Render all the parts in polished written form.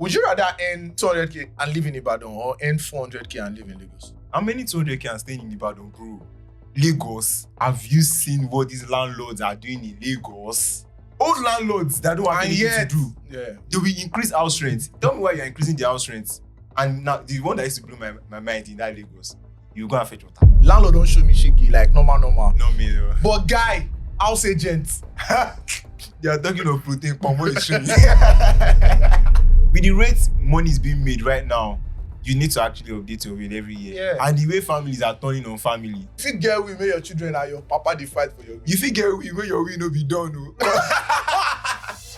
Would you rather earn 200k and live in Ibadan or earn 400k and live in Lagos? How many 200k are staying in Ibadan, bro? Lagos. Have you seen what these landlords are doing in Lagos? Old landlords that don't have anything to do. Yeah. They will increase house rent. Tell me why you're increasing the house rent. And now, the one that used to blow my mind in that Lagos, you go and fetch water. Landlord don't show me shaky, like normal. No, me though. But guy, house agent. They are talking of protein, palm oil is showing. With the rate money is being made right now, you need to actually update your will every year. Yeah. And the way families are turning on family. If you get we make your children and your papa they fight for your will. If you get we, when your will no be done.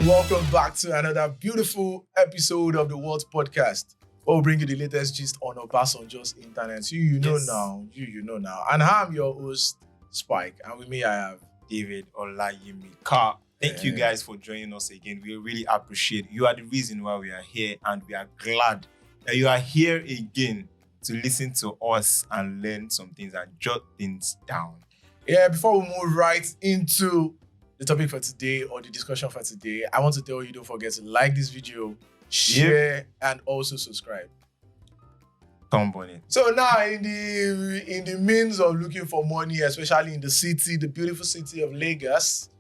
Welcome back to another beautiful episode of the WHOT Podcast. We'll bring you the latest gist on Obasanjo's internet. You know now. And I'm your host, Spike. And with me I have David Olayemi. Thank you guys for joining us again. We really appreciate it. You are the reason why we are here, and we are glad that you are here again to listen to us and learn some things and jot things down. Yeah, before we move right into the topic for today or the discussion for today, I want to tell you, don't forget to like this video, share, and also subscribe. Thumb on it. So now in the means of looking for money, especially in the city, the beautiful city of Lagos,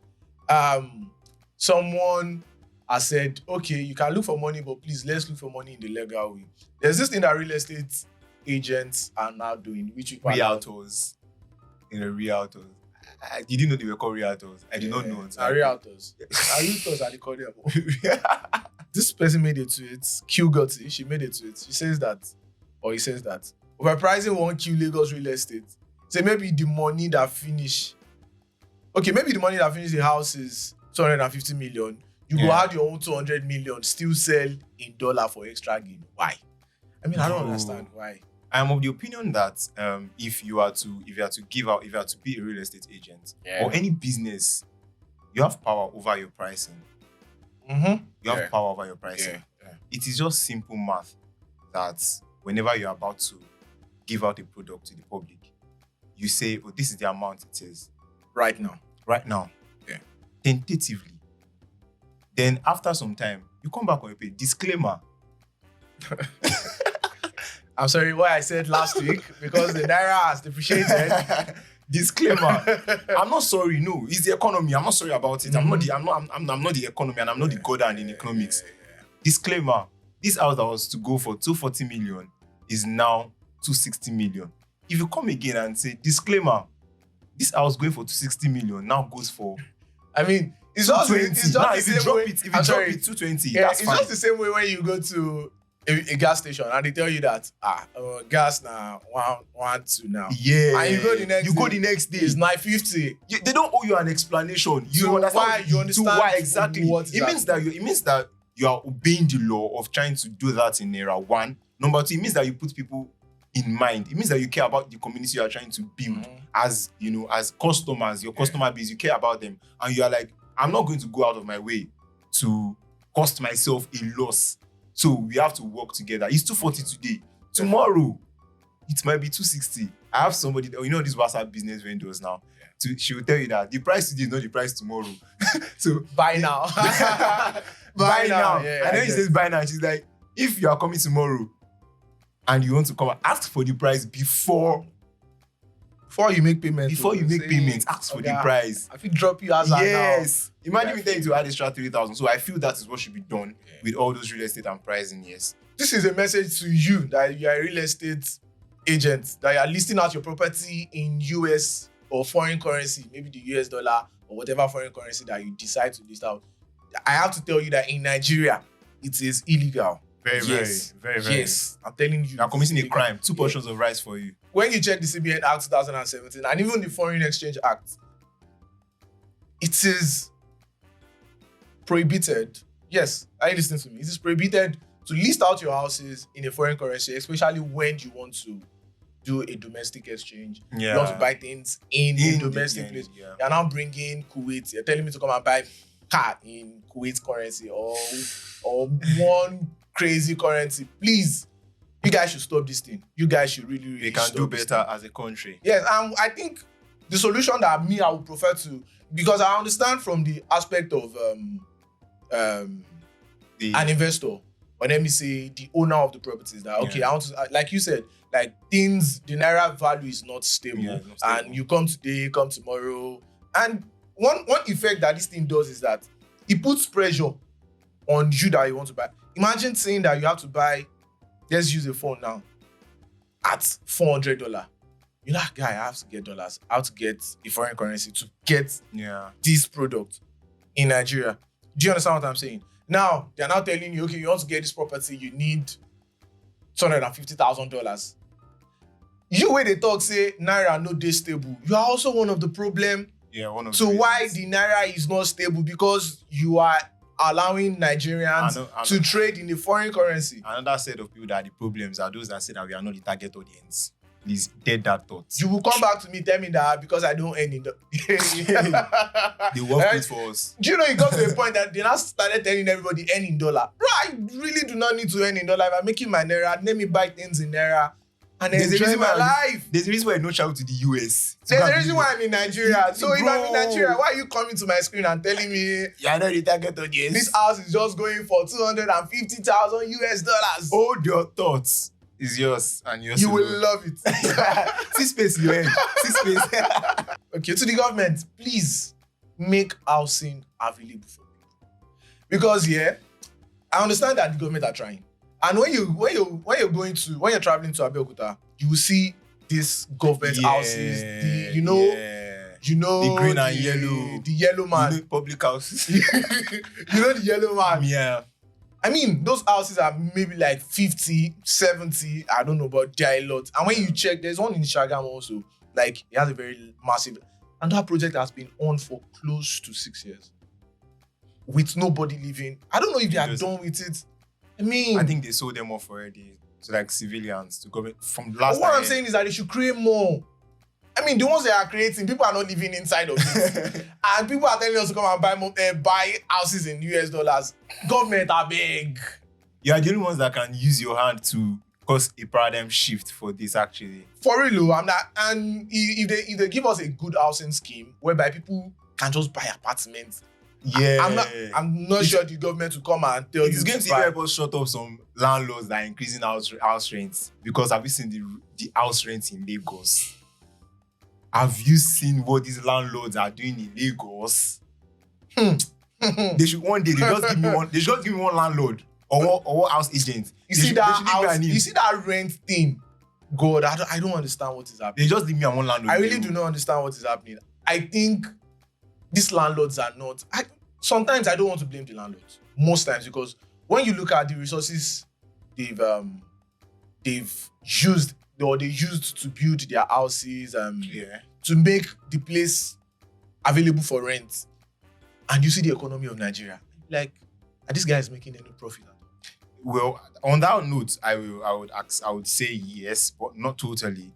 someone has said, okay, you can look for money, but please let's look for money in the legal way. There's this thing that real estate agents are now doing, which you Realtors. Realtors. I didn't know they were called realtors. I did not know. Realtors. Realtors are the called them. This person made a tweet. Q got it. She made a tweet. He says that overpricing 1Q Lagos real estate. So maybe the money that finish the house is 250 million. You go add your own 200 million, still sell in dollar for extra gain. Why? I mean, I don't understand why. I am of the opinion that if you are to be a real estate agent or any business, you have power over your pricing. Mm-hmm. You have power over your pricing. Yeah. It is just simple math that whenever you're about to give out a product to the public, you say, oh, this is the amount it is. Right now. Yeah. Tentatively. Then after some time, you come back on your pay. Disclaimer. I'm sorry what I said last week because the Naira has depreciated. Disclaimer. I'm not sorry. No, it's the economy. I'm not sorry about it. Mm-hmm. I'm not the economy, and I'm not the god hand in economics. Disclaimer. This house that was to go for 240 million is now 260 million. If you come again and say, disclaimer, this house going for 260 million now goes for, I mean, it's just 220. if you drop it, 220, yeah, that's it's fine. just the same way when you go to a gas station and they tell you that gas now 112 now. Yeah. And you go the next day. It's 950. They don't owe you an explanation. You understand why exactly. It means that you are obeying the law of trying to do that in era one. Number two, it means that you put people in mind. It means that you care about the community you are trying to build as customers, your customer base, you care about them. And you are like, I'm not going to go out of my way to cost myself a loss. So we have to work together. It's 240 today. Tomorrow, it might be 260. I have somebody, these WhatsApp business vendors now. She will tell you that the price today is not the price tomorrow. So buy now. buy now. Yeah, and then she says buy now. She's like, if you are coming tomorrow and you want to come, ask for the price before you make payment. Before you make payments, ask for the price. I think drop you as yes. Imagine me telling you to add extra 3,000. So I feel that is what should be done with all those real estate and pricing. Yes. This is a message to you that you are a real estate agent, that you are listing out your property in US or foreign currency, maybe the US dollar or whatever foreign currency that you decide to list out. I have to tell you that in Nigeria, it is illegal. Very. Yes, I'm telling you. You are committing a crime. 2 portions of rice for you. When you check the CBN Act 2017 and even the Foreign Exchange Act, it is prohibited. Yes, are you listening to me? It is prohibited to list out your houses in a foreign currency, especially when you want to do a domestic exchange. Yeah. You want to buy things in a domestic place. Yeah. You're now bringing Kuwait. You're telling me to come and buy car in Kuwait currency or one crazy currency. Please, you guys should stop this thing. You guys should really we can do better as a country. Yes, and I think the solution that I would prefer to, because I understand from the aspect of an investor, or let me say the owner of the properties that, okay, I want to, like you said, like things, the naira value is not stable, and you come today, come tomorrow. And one effect that this thing does is that it puts pressure on you that you want to buy. Imagine saying that you have to buy, let's use a phone now, at $400. You're like, guy, I have to get dollars. I have to get a foreign currency to get this product in Nigeria. Do you understand what I'm saying? Now, they're now telling you, okay, you want to get this property, you need $250,000. You, when they talk, say, naira no dey stable. You are also one of the problem. Yeah, one of so why the naira is not stable? Because you are allowing Nigerians to trade in the foreign currency. Another set of people that are the problems are those that say that we are not the target audience. Please, dead that thought. You will come back to me, tell me that because I don't earn in the... They work good for us. Do you know it got to a point that they now started telling everybody earn in dollar? Bro, I really do not need to earn in dollar. If I'm making my naira, let me buy things in naira and enjoy my life. There's a reason why I don't travel to the US. There's a reason why I'm in Nigeria. So if I'm in Nigeria, why are you coming to my screen and telling me you're not the target audience? This house is just going for $250,000? Hold your thoughts. Is yours and yours. You will love it. See space in your head. See space. Okay, to the government, please make housing available for people. Because I understand that the government are trying. And when you're traveling to Abeokuta, you will see these government houses, the green and yellow, the yellow man, public houses. You know the yellow man. Yeah. I mean, those houses are maybe like 50, 70, I don't know, but they're a lot. And when you check, there's one in Shagam also. Like, it has a very massive... And that project has been on for close to 6 years. With nobody living. I don't know if they are done with it. I think they sold them off already to like civilians, to government from the last. What I'm saying is that they should create more. I mean, the ones they are creating, people are not living inside of it. And people are telling us to come and buy houses in US dollars. Government are big. You are the only ones that can use your hand to cause a paradigm shift for this, actually. For real, I'm not. And if they give us a good housing scheme whereby people can just buy apartments. I'm not sure the government will come and tell you. It's going to help us shut up some landlords that are increasing house rents. Because have you seen the house rents in Lagos? Have you seen what these landlords are doing in Lagos? They should one day they just give me one landlord or one house agent. You see that rent thing? God, I don't understand what is happening. They just give me one landlord. I really do not understand what is happening. I think these landlords are not. Sometimes I don't want to blame the landlords. Most times, because when you look at the resources they've used or they used to build their houses to make the place available for rent, and you see the economy of Nigeria, like, are these guys making any profit at all? Well, on that note, I would say yes, but not totally.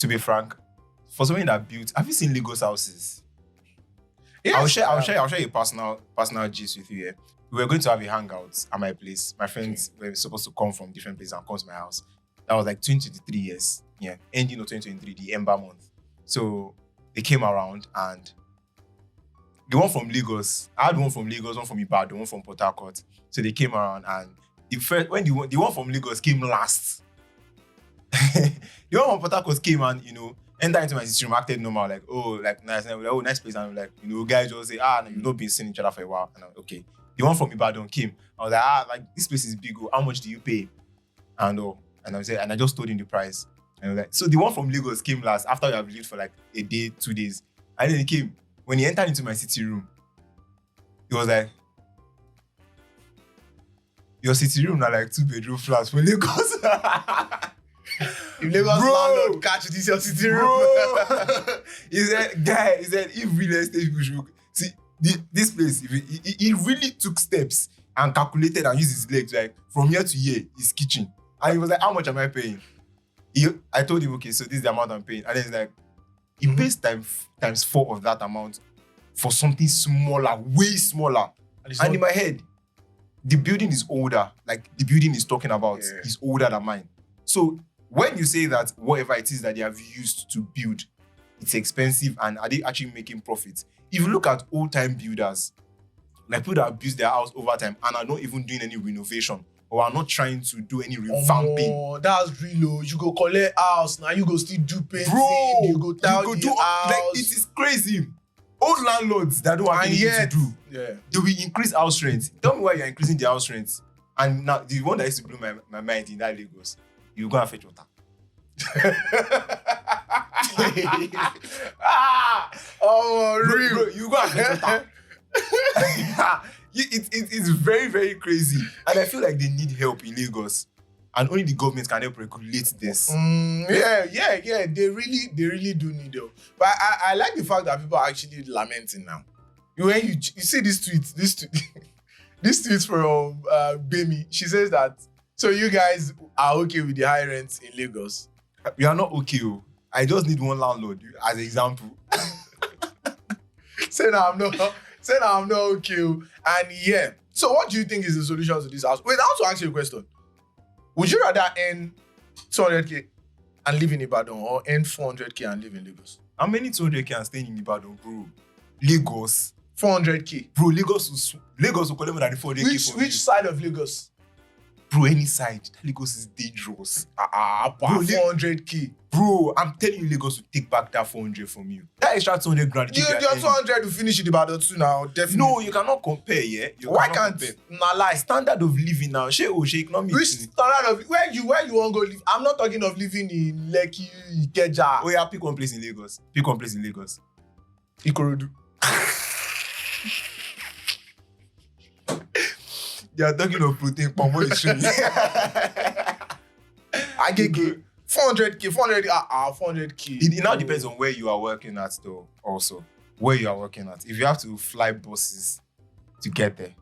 To be frank, for someone that built, have you seen Lagos houses? Yes, I'll share a personal gist with you here. We were going to have a hangout at my place. My friends were supposed to come from different places and come to my house. That was like 2023 years. Yeah, ending of 2023, the Ember month. So they came around, and the one from Lagos, I had one from Lagos, one from Ibadan, one from Port Harcourt. So they came around, and the one from Lagos came last. The one from Port Harcourt came and, entered into my system, acted normal, like, nice place. And I'm like, guys just say, no, you've not been seeing each other for a while. And I'm like, okay. The one from Ibadan came. I was like, this place is big. How much do you pay? And I just told him the price. And I was like, so the one from Lagos came last after we have lived for like a day, 2 days. And then he came. When he entered into my city room, he was like, your city room are like 2-bedroom flats for Lagos. If Lagos landlord catch this your city room. He said, if real estate people should see this place, he really took steps and calculated and used his legs, like from here to here, his kitchen. And he was like, how much am I paying? I told him, okay, so this is the amount I'm paying. And then he's like, he pays times 4 of that amount for something smaller, way smaller. And in my head, the building is older. Like the building is talking about is older than mine. So when you say that whatever it is that they have used to build, it's expensive, and are they actually making profits? If you look at old-time builders, Like people that abuse their house over time and are not even doing any renovation or are not trying to do any revamping. Oh, that's real. You go collect house, now you go still do painting. Bro, you go tile the house. Like, it is crazy. Old landlords that don't have anything to do, they will increase house rent. Tell me why you're increasing the house rent. And now, the one that used to blow my mind in that Lagos, you go and fetch water. Real. Bro, you go and fetch water. It's very, very crazy. And I feel like they need help in Lagos. And only the government can help regulate this. Yeah. They really do need help. But I like the fact that people are actually lamenting now. When you see this tweet from Bemi, she says that, so you guys are okay with the high rents in Lagos? We are not okay. I just need one landlord as an example. Say now I'm not okay. And yeah. So what do you think is the solution to this house? Wait, I want to ask you a question. Would you rather earn 200k and live in Ibadan or earn 400k and live in Lagos? How many 200k are staying in Ibadan, bro? Lagos. 400k. Bro, Lagos will collect more than 400k. Which side of Lagos? Bro, any side. Lagos is dangerous. Bro, 400k. Bro, I'm telling you, Lagos will take back that 400 from you. That extra 200 grand. Your 200 will finish in Ibadan too now, definitely. No, you cannot compare, yeah? Why can't? Nah, lie. Standard of living now. She economic. Which standard of where you want to go live? I'm not talking of living in Lekki, Ikeja. Oh yeah, pick one place in Lagos. Ikorodu. They are talking of protein palm oil. I get 400k. 400k. It now depends on where you are working at, though. Also, where you are working at. If you have to fly buses to get there,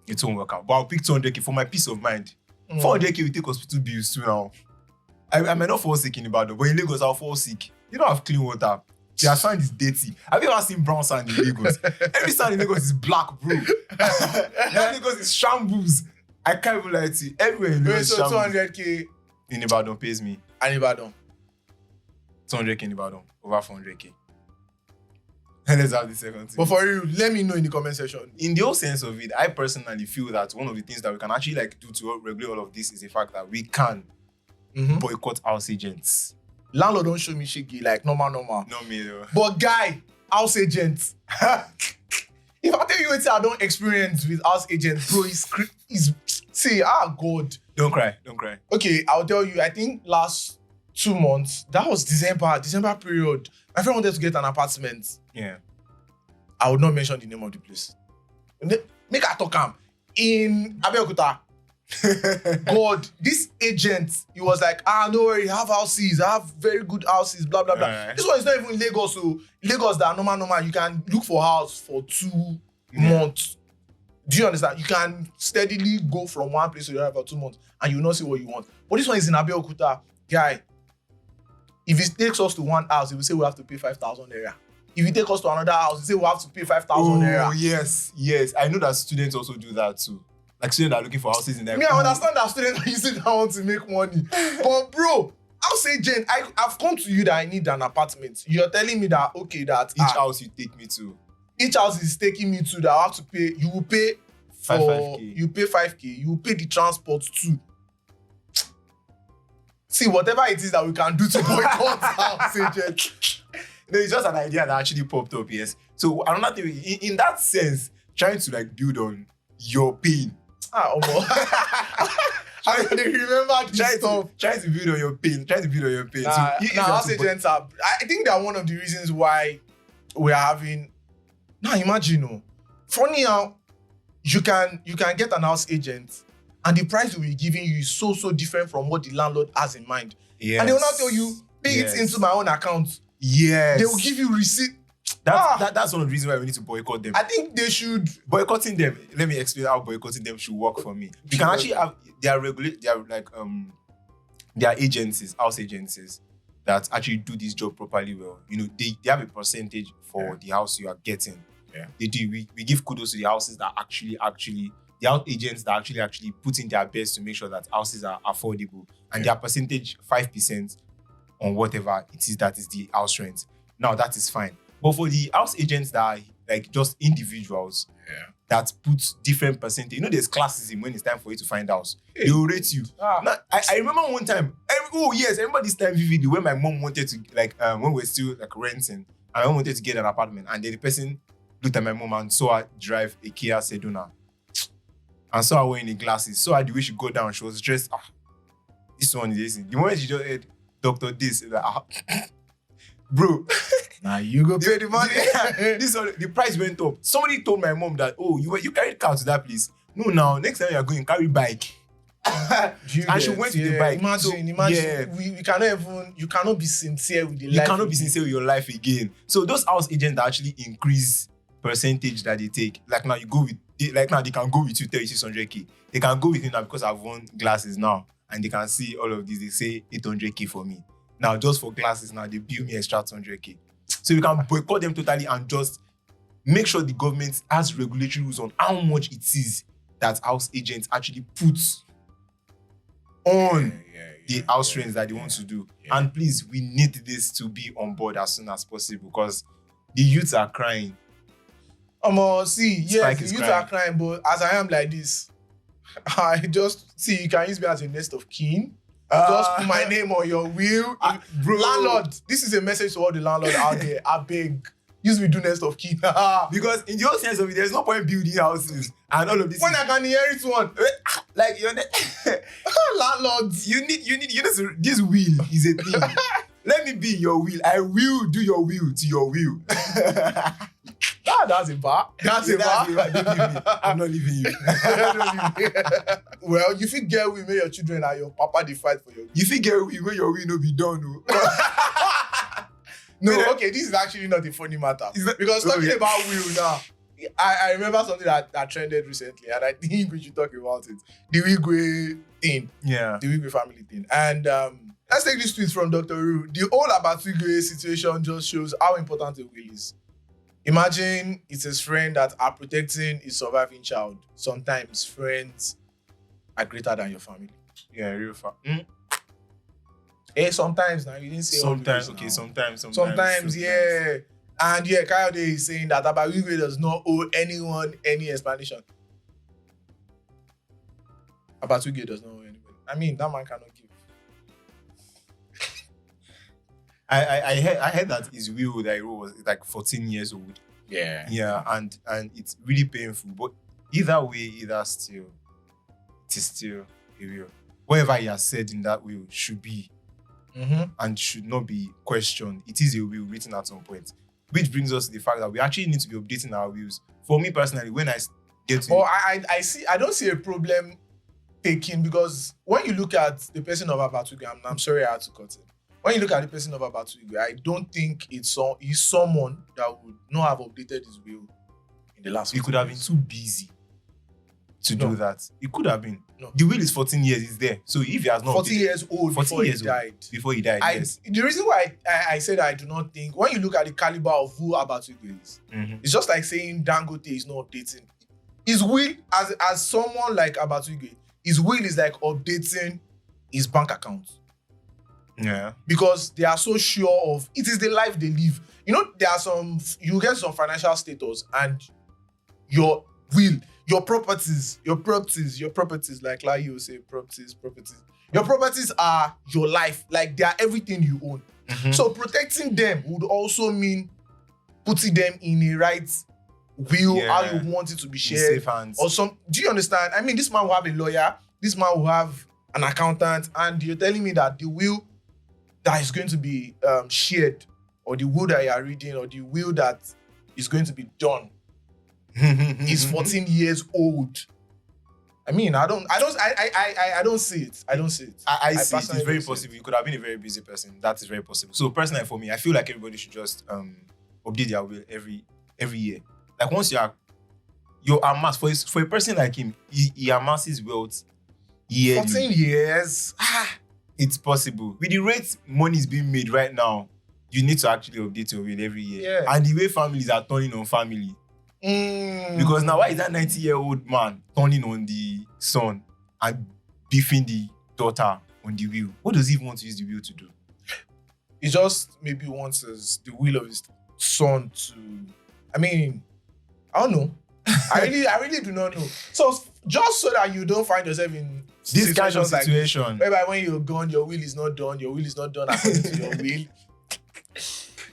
it won't work out. But I'll pick 200k for my peace of mind. 400k will take hospital bills too now. I might not fall sick in Ibadan, but in Lagos I'll fall sick. You don't have clean water. Their sand is dirty. Have you ever seen brown sand in Lagos? Every sand in Lagos is black, bro. Now Lagos is shambles. I can't even lie to you. Everywhere in Lagos is so shambles. 200k in Ibadan pays me. And Ibadan? 200k in Ibadan. Over 400k. And let's have the second thing. But for you, let me know in the comment section. In the whole sense of it, I personally feel that one of the things that we can actually do to regulate all of this is the fact that we can boycott house agents. Landlord don't show me shaky like normal. Not me though. But guy, house agents. If I tell you what I don't experience with house agents, bro, God. Don't cry. Okay, I'll tell you, I think last 2 months, that was December period. My friend wanted to get an apartment. Yeah. I would not mention the name of the place. Make her talk am. In Abeokuta. God, this agent, he was like, don't worry, I have houses, I have very good houses, blah, blah, blah. Right. This one is not even Lagos, so Lagos that are normal, you can look for a house for 2 months. Do you understand? You can steadily go from one place to the other for 2 months and you will not see what you want. But this one is in Abeokuta. Guy, if it takes us to one house, he will say we have to pay 5,000 naira. If you take us to another house, he say we have to pay 5,000 naira. Oh, yes. I know that students also do that too. Like students are looking for houses in their I understand that students are using that one to make money. But bro, I'll say, Jane, I've come to you that I need an apartment. You're telling me that, okay, that each house you take me to. Each house is taking me to that I have to pay. You will pay for 5K. You pay 5K. You will pay the transport too. See, whatever it is that we can do to boycott house agents. No, it's just an idea that actually popped up, yes. So another thing, in that sense, trying to build on your pain. I remember this stuff. Try to build on your pain. House agents are. I think they're one of the reasons why we're having. Now imagine, funny how you can get an house agent, and the price we'll be giving you is so different from what the landlord has in mind. Yes. And they will not tell you pay it into my own account. Yes. They will give you receipt. That's one of the reasons why we need to boycott them. I think they should. Boycotting them. Let me explain how boycotting them should work for me. We can actually have their agencies, house agencies that actually do this job properly well. They have a percentage for the house you are getting. Yeah. They do. We give kudos to the houses that actually the house agents that actually put in their best to make sure that houses are affordable. And their percentage 5% on whatever it is that is the house rent. Now that is fine. But for the house agents that are just individuals that puts different percentage. You know, there's classism when it's time for you to find house. They will rate you. Now, I remember one time. I remember this time vividly when my mom wanted to when we were still like renting, and my mom wanted to get an apartment, and then the person looked at my mom and saw her drive a Kia Sedona, and saw her wearing the glasses. Saw her the way she go down. She was dressed. This one is this. The moment she just heard Doctor this, like, bro. Now you go pay the money. This one, the price went up. Somebody told my mom that, you carried car to that place. No, now next time you are going, carry bike. And she went with the bike. Imagine. You cannot be sincere with the life. You cannot be sincere with your life again. So those house agents actually increase percentage that they take. Like now you go with, they can go with you 3600K. They can go with you now because I've won glasses now, and they can see all of this. They say 800K for me. Now just for glasses now, they bill me extra 200K. So you can boycott them totally and just make sure the government has regulatory rules on how much it is that house agents actually put on the house rents that they want to do. Yeah. And please, we need this to be on board as soon as possible because the youths are crying. The youths are crying, but as I am like this, I just see you can use me as a next of kin. Just put my name on your will. Bro. Landlord, this is a message to all the landlords out there. I beg. Use me do next of kin. Because in the whole sense of it, there's no point building houses and all of this. When I can inherit one. Like you're landlords. You need this will is a thing. Let me be your will. I will do your will to your will. That's a bar. That's a bar. Don't leave me. I'm not leaving you. Well, you fit get will, make your children and your papa they fight for your will. You fit get will, when your will no be done. No, okay, this is actually not a funny matter. Because talking about will now, I remember something that trended recently, and I think we should talk about it. The Wigwe thing. Yeah. The Wigwe family thing. And let's take this tweet from Dr. Ru. The whole about Wigwe situation just shows how important a will is. Imagine it's his friend that are protecting his surviving child. Sometimes friends are greater than your family. Yeah, real fact. Sometimes now, you didn't say sometimes. All okay, now. sometimes. Yeah. And yeah, Kayode is saying that Wigwe does not owe anyone any explanation. Wigwe does not owe anyone. I mean, that man cannot give. I heard that his will that he wrote was like 14 years old. Yeah. Yeah, and it's really painful. But either way, it is still a will. Whatever he has said in that will should be and should not be questioned. It is a will written at some point. Which brings us to the fact that we actually need to be updating our wills. For me personally, when I get to I don't see a problem taking, because when you look at the person of Wigwe, I'm sorry I had to cut it. When you look at the person of Wigwe, I don't think he's someone that would not have updated his will in the last. He could have been too busy to do that. He could have been. No. The will is 14 years. It's there. So if he has not 14 years old before he died. Before he died, yes. The reason why I said I do not think, when you look at the caliber of who Wigwe is, it's just like saying Dangote is not updating. His will, as someone like Wigwe, his will is like updating his bank account. Yeah. Because they are so sure of it is the life they live. You know, you get some financial status and your will, your properties, like you say, properties. Your properties are your life, like they are everything you own. So protecting them would also mean putting them in a right will, how you want it to be shared. Safe hands. Or some. Do you understand? I mean, this man will have a lawyer, this man will have an accountant, and you're telling me that the will that is going to be shared, or the will that you are reading, or the will that is going to be done is 14 years old. I mean, I don't see it. I see it. It's very possible. You could have been a very busy person. That is very possible. So personally, for me, I feel like everybody should just update their will every year. Like once you amass for a person like him, he amasses wealth yearly. 14 years. It's possible. With the rate money is being made right now, you need to actually update your will every year. Yeah. And the way families are turning on family. Because now, why is that 90-year-old man turning on the son and beefing the daughter on the will? What does he want to use the will to do? He just maybe wants the will of his son to... I mean, I don't know. I really do not know. So just so that you don't find yourself in This kind of like situation. whereby when you're gone, your will is not done. Your will is not done according to your will.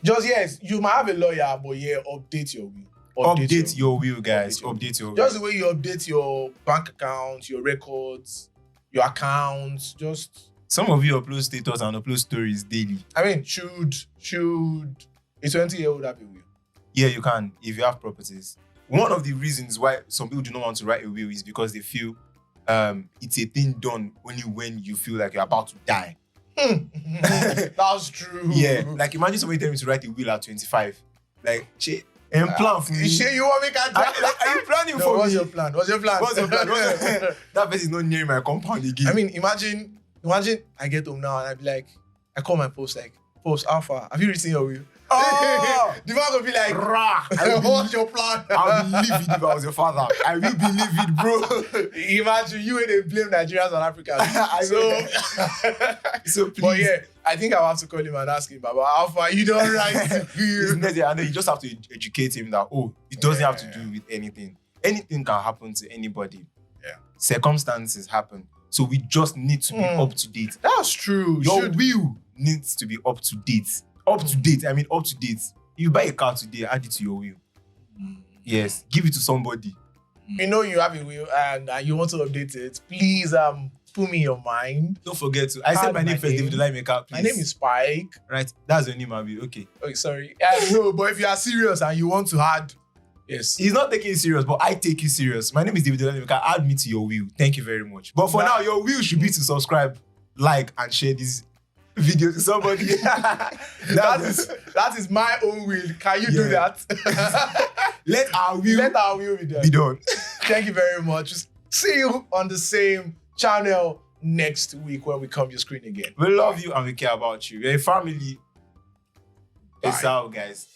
Just yes, you might have a lawyer, but yeah, update your will. Update your will, guys. Update your will. Just the way you update your bank account, your records, your accounts. Just some of you upload status and upload stories daily. I mean, should a 20-year-old have a will? Yeah, you can if you have properties. One of the reasons why some people do not want to write a will is because they feel it's a thing done only when you feel like you're about to die. That's true. Yeah, like imagine somebody telling me to write a will at 25. Like, and plan for me. You want me to are you planning for what's me? your plan? What's your plan? That person is not near my compound again. I mean, imagine I get home now and I be like, I call my post like, post, how far? Have you written your will? Oh, the man will be like, what's your plan? I'll be livid if I was your father. I will be livid, bro. Imagine you and they blame Nigerians and Africans. So please. But yeah, I think I'll have to call him and ask him, Baba, how far you don't write I know you just have to educate him that it doesn't have to do with anything. Anything can happen to anybody. Yeah. Circumstances happen. So we just need to be up to date. That's true. Your will needs to be up to date. Up to date. I mean, up to date. If you buy a car today, add it to your will. Yes, give it to somebody. You know you have a will and you want to update it. Please, put me in your mind. Don't forget to. I said my name first, David Olaimeka, please. My name is Spike. Right, that's your name, Abi. Okay. Okay, sorry. No, but if you are serious and you want to add, yes. He's not taking you serious, but I take you serious. My name is David Olaimeka. Add me to your will. Thank you very much. But for now, your will should be to subscribe, like, and share this video to somebody. that is my own will. Can you do that? Let our will be done. Thank you very much. See you on the same channel next week when we come your screen again. We love you and we care about you. We're a family. Peace out, guys.